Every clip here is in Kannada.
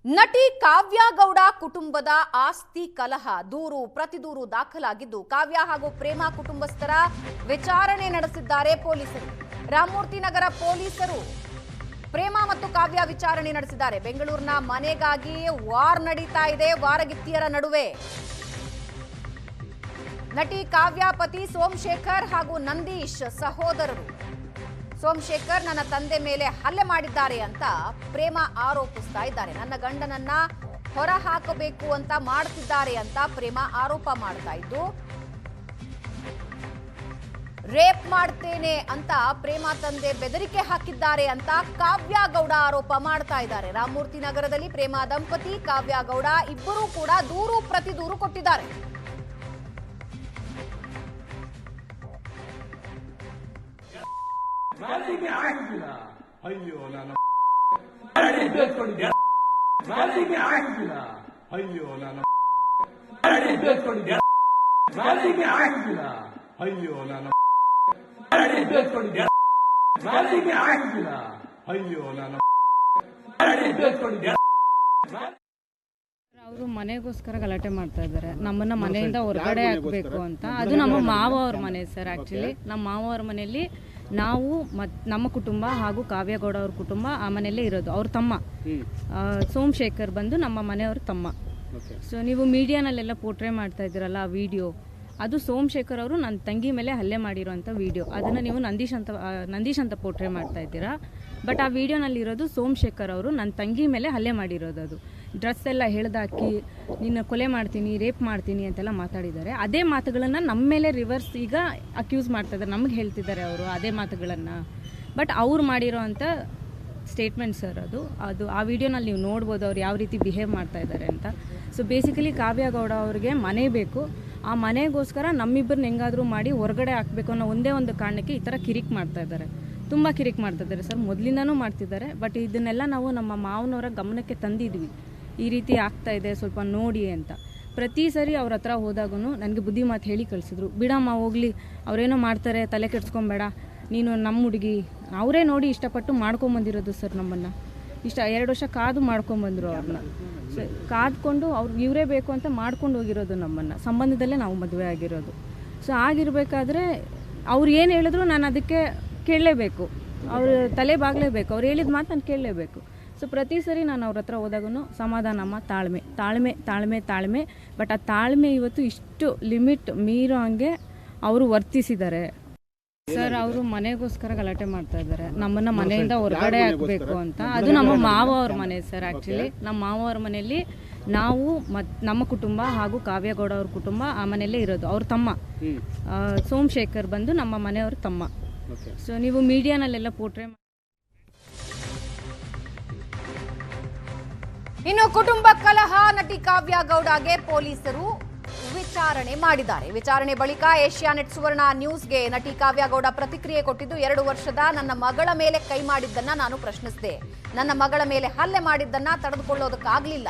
ನಟಿ ಕಾವ್ಯ ಗೌಡ ಕುಟುಂಬದ ಆಸ್ತಿ ಕಲಹ ದೂರು ಪ್ರತಿದೂರು ದಾಖಲಾಗಿದ್ದು ಕಾವ್ಯ ಹಾಗೂ ಪ್ರೇಮ ಕುಟುಂಬಸ್ಥರ ವಿಚಾರಣೆ ನಡೆಸಿದ್ದಾರೆ ಪೊಲೀಸರು. ರಾಮಮೂರ್ತಿ ನಗರ ಪೊಲೀಸರು ಪ್ರೇಮ ಮತ್ತು ಕಾವ್ಯ ವಿಚಾರಣೆ ನಡೆಸಿದ್ದಾರೆ. ಬೆಂಗಳೂರಿನ ಮನೆಗಾಗಿ ವಾರ್ ನಡೀತಾ ಇದೆ ವಾರಗಿತ್ತಿಯರ ನಡುವೆ. ನಟಿ ಕಾವ್ಯ ಪತಿ ಸೋಮಶೇಖರ್ ಹಾಗೂ ನಂದೀಶ್ ಸಹೋದರರು. ಸೋಮಶೇಖರ್ ನನ್ನ ತಂದೆ ಮೇಲೆ ಹಲ್ಲೆ ಮಾಡಿದ್ದಾರೆ ಅಂತ ಪ್ರೇಮ ಆರೋಪಿಸ್ತಾ ಇದ್ದಾರೆ. ನನ್ನ ಗಂಡನನ್ನ ಹೊರ ಹಾಕಬೇಕು ಅಂತ ಮಾಡ್ತಿದ್ದಾರೆ ಅಂತ ಪ್ರೇಮ ಆರೋಪ ಮಾಡ್ತಾ ಇದ್ದು, ರೇಪ್ ಮಾಡ್ತೇನೆ ಅಂತ ಪ್ರೇಮ ತಂದೆ ಬೆದರಿಕೆ ಹಾಕಿದ್ದಾರೆ ಅಂತ ಕಾವ್ಯ ಗೌಡ ಆರೋಪ ಮಾಡ್ತಾ ಇದ್ದಾರೆ. ರಾಮಮೂರ್ತಿ ನಗರದಲ್ಲಿ ಪ್ರೇಮ ದಂಪತಿ ಕಾವ್ಯ ಗೌಡ ಇಬ್ಬರೂ ಕೂಡ ದೂರು ಪ್ರತಿದೂರು ಕೊಟ್ಟಿದ್ದಾರೆ. ಅಯ್ಯೋ ನಾನು ಅಯ್ಯೋ ನಾನು ಅಯ್ಯೋ ನಾನು ಅಯ್ಯೋ ನಾನು ಅವರು ಮನೆಗೋಸ್ಕರ ಗಲಾಟೆ ಮಾಡ್ತಾ ಇದ್ದಾರೆ. ನಮ್ಮನ್ನ ಮನೆಯಿಂದ ಹೊರಗಡೆ ಹಾಕಬೇಕು ಅಂತ. ಅದು ನಮ್ಮ ಮಾವ ಅವ್ರ ಮನೆ ಸರ್. ಆಕ್ಚುಲಿ ನಮ್ಮ ಮಾವ ಅವ್ರ ಮನೆಯಲ್ಲಿ ನಾವು ನಮ್ಮ ಕುಟುಂಬ ಹಾಗೂ ಕಾವ್ಯ ಗೌಡ ಅವ್ರ ಕುಟುಂಬ ಆ ಮನೆಯಲ್ಲೇ ಇರೋದು. ಅವ್ರ ತಮ್ಮ ಸೋಮಶೇಖರ್ ಬಂದು ನಮ್ಮ ಮನೆಯವ್ರ ತಮ್ಮ. ಸೊ ನೀವು ಮೀಡಿಯಾನಲ್ಲೆಲ್ಲ ಪೋರ್ಟ್ರೇ ಮಾಡ್ತಾ ಇದ್ದೀರಲ್ಲ ಆ ವಿಡಿಯೋ, ಅದು ಸೋಮಶೇಖರ್ ಅವರು ನನ್ನ ತಂಗಿ ಮೇಲೆ ಹಲ್ಲೆ ಮಾಡಿರೋಂಥ ವಿಡಿಯೋ. ಅದನ್ನು ನೀವು ನಂದೀಶ್ ಅಂತ ಪೋರ್ಟ್ರೇ ಮಾಡ್ತಾ ಇದ್ದೀರಾ. ಬಟ್ ಆ ವಿಡಿಯೋನಲ್ಲಿ ಇರೋದು ಸೋಮಶೇಖರ್ ಅವರು ನನ್ನ ತಂಗಿ ಮೇಲೆ ಹಲ್ಲೆ ಮಾಡಿರೋದು. ಅದು ಡ್ರೆಸ್ ಎಲ್ಲ ಎಳೆದಾಕಿ ನಿನ್ನ ಕೊಲೆ ಮಾಡ್ತೀನಿ, ರೇಪ್ ಮಾಡ್ತೀನಿ ಅಂತೆಲ್ಲ ಮಾತಾಡಿದ್ದಾರೆ. ಅದೇ ಮಾತುಗಳನ್ನು ನಮ್ಮ ಮೇಲೆ ರಿವರ್ಸ್ ಈಗ ಅಕ್ಯೂಸ್ ಮಾಡ್ತಾ ಇದ್ದಾರೆ, ನಮ್ಗೆ ಹೇಳ್ತಿದ್ದಾರೆ ಅವರು ಅದೇ ಮಾತುಗಳನ್ನು. ಬಟ್ ಅವ್ರು ಮಾಡಿರೋ ಅಂಥ ಸ್ಟೇಟ್ಮೆಂಟ್ ಸರ್ ಅದು ಆ ವಿಡಿಯೋನಲ್ಲಿ ನೀವು ನೋಡ್ಬೋದು ಅವ್ರು ಯಾವ ರೀತಿ ಬಿಹೇವ್ ಮಾಡ್ತಾ ಇದ್ದಾರೆ ಅಂತ. ಸೊ ಬೇಸಿಕಲಿ ಕಾವ್ಯ ಗೌಡ ಅವ್ರಿಗೆ ಮನೆ ಬೇಕು. ಆ ಮನೆಗೋಸ್ಕರ ನಮ್ಮಿಬ್ಬರನ್ನ ಹೆಂಗಾದರೂ ಮಾಡಿ ಹೊರಗಡೆ ಹಾಕಬೇಕು ಅನ್ನೋ ಒಂದೇ ಒಂದು ಕಾರಣಕ್ಕೆ ಈ ಥರ ಕಿರಿಕ್ ಮಾಡ್ತಾ ಇದ್ದಾರೆ. ತುಂಬ ಕಿರಿಕ್ ಮಾಡ್ತಾ ಇದ್ದಾರೆ ಸರ್, ಮೊದಲಿಂದನೂ ಮಾಡ್ತಿದ್ದಾರೆ. ಬಟ್ ಇದನ್ನೆಲ್ಲ ನಾವು ನಮ್ಮ ಮಾವನವರ ಗಮನಕ್ಕೆ ತಂದಿದ್ವಿ, ಈ ರೀತಿ ಆಗ್ತಾ ಇದೆ ಸ್ವಲ್ಪ ನೋಡಿ ಅಂತ. ಪ್ರತಿ ಸರಿ ಅವ್ರ ಹತ್ರ ಹೋದಾಗೂ ನನಗೆ ಬುದ್ಧಿ ಮಾತು ಹೇಳಿ ಕಳಿಸಿದ್ರು. ಬಿಡಮ್ಮ ಹೋಗಲಿ, ಅವರೇನೋ ಮಾಡ್ತಾರೆ, ತಲೆ ಕೆಡ್ಸ್ಕೊಬೇಡ, ನೀನು ನಮ್ಮ ಹುಡುಗಿ. ಅವರೇ ನೋಡಿ ಇಷ್ಟಪಟ್ಟು ಮಾಡ್ಕೊಂಬಂದಿರೋದು ಸರ್. ನಮ್ಮನ್ನು 2 ವರ್ಷ ಕಾದು ಮಾಡ್ಕೊಂಬಂದರು. ಅವ್ರನ್ನ ಕಾದ್ಕೊಂಡು ಇವರೇ ಬೇಕು ಅಂತ ಮಾಡ್ಕೊಂಡು ಹೋಗಿರೋದು. ನಮ್ಮನ್ನು ಸಂಬಂಧದಲ್ಲೇ ನಾವು ಮದುವೆ ಆಗಿರೋದು. ಸೊ ಆಗಿರಬೇಕಾದ್ರೆ ಅವ್ರು ಏನು ಹೇಳಿದ್ರು ನಾನು ಅದಕ್ಕೆ ಕೇಳಲೇಬೇಕು, ಅವ್ರ ತಲೆ ಬಾಗಲೇಬೇಕು, ಅವ್ರು ಹೇಳಿದ ಮಾತು ನಾನು ಕೇಳಲೇಬೇಕು. ಸೊ ಪ್ರತಿ ಸರಿ ನಾನು ಅವ್ರ ಹತ್ರ ಹೋದಾಗೂ ಸಮಾಧಾನಮ್ಮ, ತಾಳ್ಮೆ ತಾಳ್ಮೆ ತಾಳ್ಮೆ ತಾಳ್ಮೆ. ಬಟ್ ಆ ತಾಳ್ಮೆ ಇವತ್ತು ಇಷ್ಟು ಲಿಮಿಟ್ ಮೀರೋ ಹಂಗೆ ಅವರು ವರ್ತಿಸಿದ್ದಾರೆ ಸರ್. ಅವರು ಮನೆಗೋಸ್ಕರ ಗಲಾಟೆ ಮಾಡ್ತಾ ಇದ್ದಾರೆ, ನಮ್ಮನ್ನ ಮನೆಯಿಂದ ಹೊರಗಡೆ ಹಾಕಬೇಕು ಅಂತ. ಅದು ನಮ್ಮ ಮಾವ ಅವ್ರ ಮನೆ ಸರ್. ಆ್ಯಕ್ಚುಲಿ ನಮ್ಮ ಮಾವ ಅವ್ರ ಮನೆಯಲ್ಲಿ ನಾವು ನಮ್ಮ ಕುಟುಂಬ ಹಾಗೂ ಕಾವ್ಯ ಗೌಡ ಅವ್ರ ಕುಟುಂಬ ಆ ಮನೆಯಲ್ಲೇ ಇರೋದು. ಅವ್ರ ತಮ್ಮ ಸೋಮಶೇಖರ್ ಬಂದು ನಮ್ಮ ಮನೆಯವ್ರ ತಮ್ಮ. ಸೊ ನೀವು ಮೀಡಿಯಾನಲ್ಲೆಲ್ಲ ಪೋರ್ಟ್ರೇ. ಇನ್ನು ಕುಟುಂಬ ಕಲಹ ನಟಿ ಕಾವ್ಯ ಗೌಡಗೆ ಪೊಲೀಸರು ವಿಚಾರಣೆ ಮಾಡಿದ್ದಾರೆ. ವಿಚಾರಣೆ ಬಳಿಕ ಏಷ್ಯಾನೆಟ್ ಸುವರ್ಣ ನ್ಯೂಸ್ಗೆ ನಟಿ ಕಾವ್ಯ ಗೌಡ ಪ್ರತಿಕ್ರಿಯೆ ಕೊಟ್ಟಿದ್ದು, 2 ವರ್ಷದ ನನ್ನ ಮಗಳ ಮೇಲೆ ಕೈ ಮಾಡಿದ್ದನ್ನ ನಾನು ಪ್ರಶ್ನಿಸಿದೆ. ನನ್ನ ಮಗಳ ಮೇಲೆ ಹಲ್ಲೆ ಮಾಡಿದ್ದನ್ನ ತಡೆದುಕೊಳ್ಳೋದಕ್ಕಾಗ್ಲಿಲ್ಲ.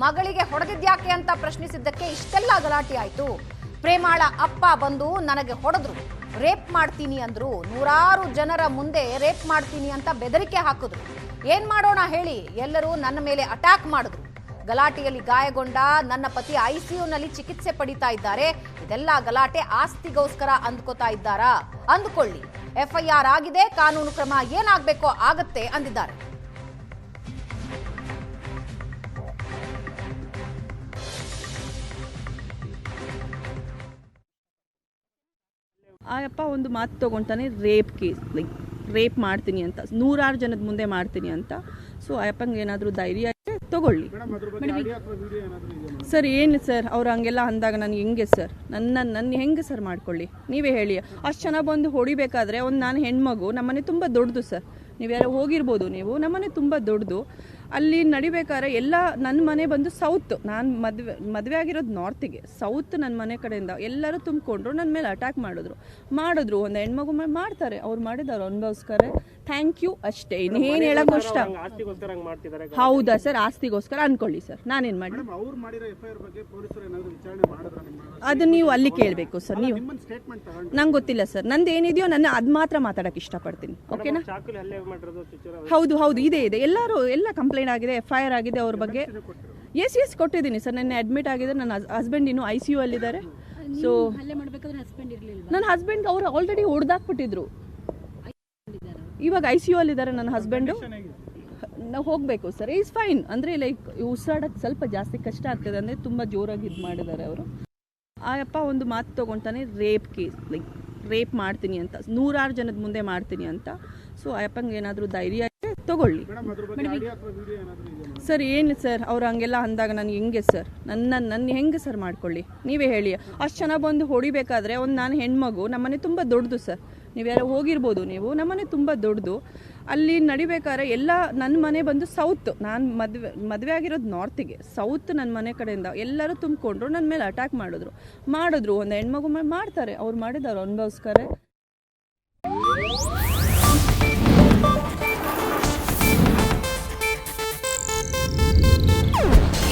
ಮಗಳಿಗೆ ಹೊಡೆದಿದ್ಯಾಕೆ ಅಂತ ಪ್ರಶ್ನಿಸಿದ್ದಕ್ಕೆ ಇಷ್ಟೆಲ್ಲ ಗಲಾಟೆ ಆಯ್ತು. ಪ್ರೇಮಾಳ ಅಪ್ಪ ಬಂದು ನನಗೆ ಹೊಡೆದ್ರು, ರೇಪ್ ಮಾಡ್ತೀನಿ ಅಂದ್ರು. 100 ಜನರ ಮುಂದೆ ರೇಪ್ ಮಾಡ್ತೀನಿ ಅಂತ ಬೆದರಿಕೆ ಹಾಕಿದ್ರು. ಏನ್ ಮಾಡೋಣ ಹೇಳಿ, ಎಲ್ಲರೂ ನನ್ನ ಮೇಲೆ ಅಟ್ಯಾಕ್ ಮಾಡಿದ್ರು. ಗಲಾಟೆಯಲ್ಲಿ ಗಾಯಗೊಂಡ ನನ್ನ ಪತಿ ಐಸಿಯುನಲ್ಲಿ ಚಿಕಿತ್ಸೆ ಪಡಿತಾ ಇದ್ದಾರೆ. ಇದೆಲ್ಲ ಗಲಾಟೆ ಆಸ್ತಿಗೋಸ್ಕರ ಅಂದ್ಕೋತಾ ಇದ್ದಾರಾ? ಅಂದುಕೊಳ್ಳಿ, FIR ಆಗಿದೆ, ಕಾನೂನು ಕ್ರಮ ಏನಾಗಬೇಕೋ ಆಗತ್ತೆ ಅಂದಿದ್ದಾರೆ. ಆ ಅಪ್ಪ ಒಂದು ಮಾತು ತಗೊಂತಾನೆ, ರೇಪ್ ಕೇಸ್, ಲೈಕ್ ರೇಪ್ ಮಾಡ್ತೀನಿ ಅಂತ, 100 ಜನದ ಮುಂದೆ ಮಾಡ್ತೀನಿ ಅಂತ. ಸೊ ಆ ಅಪ್ಪಂಗೆ ಏನಾದರೂ ಧೈರ್ಯ ಇದೆ ತಗೊಳ್ಳಿ ಸರ್. ಏನು ಸರ್ ಅವ್ರು ಹಂಗೆಲ್ಲ ಅಂದಾಗ ನನಗೆ ಹೆಂಗೆ ಸರ್, ನನ್ನ ಹೆಂಗೆ ಸರ್ ಮಾಡ್ಕೊಳ್ಳಿ, ನೀವೇ ಹೇಳಿ. ಅಷ್ಟು ಜನ ಬಂದು ಹೊಡಿಬೇಕಾದ್ರೆ ನಾನು ಹೆಣ್ಮಗು, ನಮ್ಮನೆ ತುಂಬ ದೊಡ್ಡದು ಸರ್. ನೀವ್ಯಾರೋ ಹೋಗಿರ್ಬೋದು ನೀವು, ನಮ್ಮನೆ ತುಂಬ ದೊಡ್ಡದು. ಅಲ್ಲಿ ನಡಿಬೇಕಾದ್ರೆ ಎಲ್ಲ ನನ್ನ ಮನೆ ಬಂದು ಸೌತ್, ನಾನು ಮದುವೆ ಆಗಿರೋದು ನಾರ್ತಿಗೆ, ಸೌತ್ ನನ್ನ ಮನೆ ಕಡೆಯಿಂದ ಎಲ್ಲರೂ ತುಂಬಿಕೊಂಡ್ರು. ನನ್ನ ಮೇಲೆ ಅಟ್ಯಾಕ್ ಮಾಡಿದ್ರು. ಒಂದು ಹೆಣ್ಮಗು ಮಾಡ್ತಾರೆ, ಅವ್ರು ಮಾಡಿದವ್ರು ಅನುಭವಿಸ್ತಾರೆ. ಥ್ಯಾಂಕ್ ಯು ಅಷ್ಟೇ, ಇನ್ನೇನು ಹೇಳಕ್ ಇಷ್ಟ. ಹೌದಾ ಸರ್, ಆಸ್ತಿಗೋಸ್ಕರ ಅನ್ಕೊಳ್ಳಿ ಸರ್, ನಾನೇನ್ ಮಾಡಿ ಅದು ನೀವು ಅಲ್ಲಿ ಕೇಳಬೇಕು ಸರ್. ನೀವು ನಂಗೆ ಗೊತ್ತಿಲ್ಲ ಸರ್, ನಂದು ಏನಿದೆಯೋ ನನ್ನ ಅದು ಮಾತ್ರ ಮಾತಾಡಕ್ಕೆ ಇಷ್ಟಪಡ್ತೀನಿ. ಓಕೆನಾ? ಹೌದು ಹೌದು, ಇದೆ ಎಲ್ಲ ಕಂಪ್ಲೇಂಟ್ ಆಗಿದೆ, FIR ಆಗಿದೆ ಅವ್ರ ಬಗ್ಗೆ. ಎಸ್ ಕೊಟ್ಟಿದ್ದೀನಿ ಸರ್, ನೆನ್ನೆ ಅಡ್ಮಿಟ್ ಆಗಿದ್ದಾರೆ. ನನ್ನ ಹಸ್ಬೆಂಡ್ ಇನ್ನು ICU ಅಲ್ಲಿದ್ದಾರೆ. ಸೊ ನನ್ನ ಹಸ್ಬೆಂಡ್ ಅವರು ಆಲ್ರೆಡಿ ಹೊಡೆದಾಕ್ಬಿಟ್ಟಿದ್ರು, ಇವಾಗ ICU ಅಲ್ಲಿದ್ದಾರೆ ನನ್ನ ಹಸ್ಬೆಂಡು. ನಾವು ಹೋಗಬೇಕು ಸರ್, ಈಸ್ ಫೈನ್. ಅಂದರೆ ಲೈಕ್ ಉಸಿರಾಡಕ್ಕೆ ಸ್ವಲ್ಪ ಜಾಸ್ತಿ ಕಷ್ಟ ಆಗ್ತದೆ, ಅಂದರೆ ತುಂಬ ಜೋರಾಗಿ ಇದು ಮಾಡಿದ್ದಾರೆ ಅವರು. ಆ ಅಪ್ಪ ಒಂದು ಮಾತು ತೊಗೊಳ್ತಾನೆ, ರೇಪ್ ಕೇಸ್, ಲೈಕ್ ರೇಪ್ ಮಾಡ್ತೀನಿ ಅಂತ, 100 ಜನದ ಮುಂದೆ ಮಾಡ್ತೀನಿ ಅಂತ. ಸೊ ಆ ಅಪ್ಪಂಗೆ ಏನಾದರೂ ಧೈರ್ಯ ತಗೊಳ್ಳಿ ಸರ್. ಏನು ಸರ್, ಅವ್ರು ಹಂಗೆಲ್ಲ ಅಂದಾಗ ನನಗೆ ಹೆಂಗೆ ಸರ್, ನನ್ನ ಹೆಂಗೆ ಸರ್ ಮಾಡ್ಕೊಳ್ಳಿ, ನೀವೇ ಹೇಳಿ. ಅಷ್ಟು ಜನ ಬಂದು ಹೊಡಿಬೇಕಾದ್ರೆ ನಾನು ಹೆಣ್ಮಗು, ನಮ್ಮನೆ ತುಂಬ ದೊಡ್ಡದು ಸರ್, ನೀವು ಯಾರೋ ಹೋಗಿರ್ಬೋದು ನೀವು, ನಮ್ಮನೆ ತುಂಬ ದೊಡ್ಡದು. ಅಲ್ಲಿ ನಡಿಬೇಕಾದ್ರೆ ಎಲ್ಲ, ನನ್ನ ಮನೆ ಬಂದು ಸೌತ್, ನಾನು ಮದುವೆ ಆಗಿರೋದು ನಾರ್ತಿಗೆ, ಸೌತ್ ನನ್ನ ಮನೆ ಕಡೆಯಿಂದ ಎಲ್ಲರೂ ತುಂಬಿಕೊಂಡ್ರು, ನನ್ನ ಮೇಲೆ ಅಟ್ಯಾಕ್ ಮಾಡಿದ್ರು. ಒಂದು ಹೆಣ್ಮಗು ಮಾಡ್ತಾರೆ, ಅವ್ರು ಮಾಡಿದವ್ರು ಅನುಭವಿಸ್ತಾರೆ.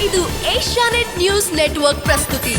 ಇದು ಏಷ್ಯಾನೆಟ್ ನ್ಯೂಸ್ ನೆಟ್ವರ್ಕ್ ಪ್ರಸ್ತುತಿ.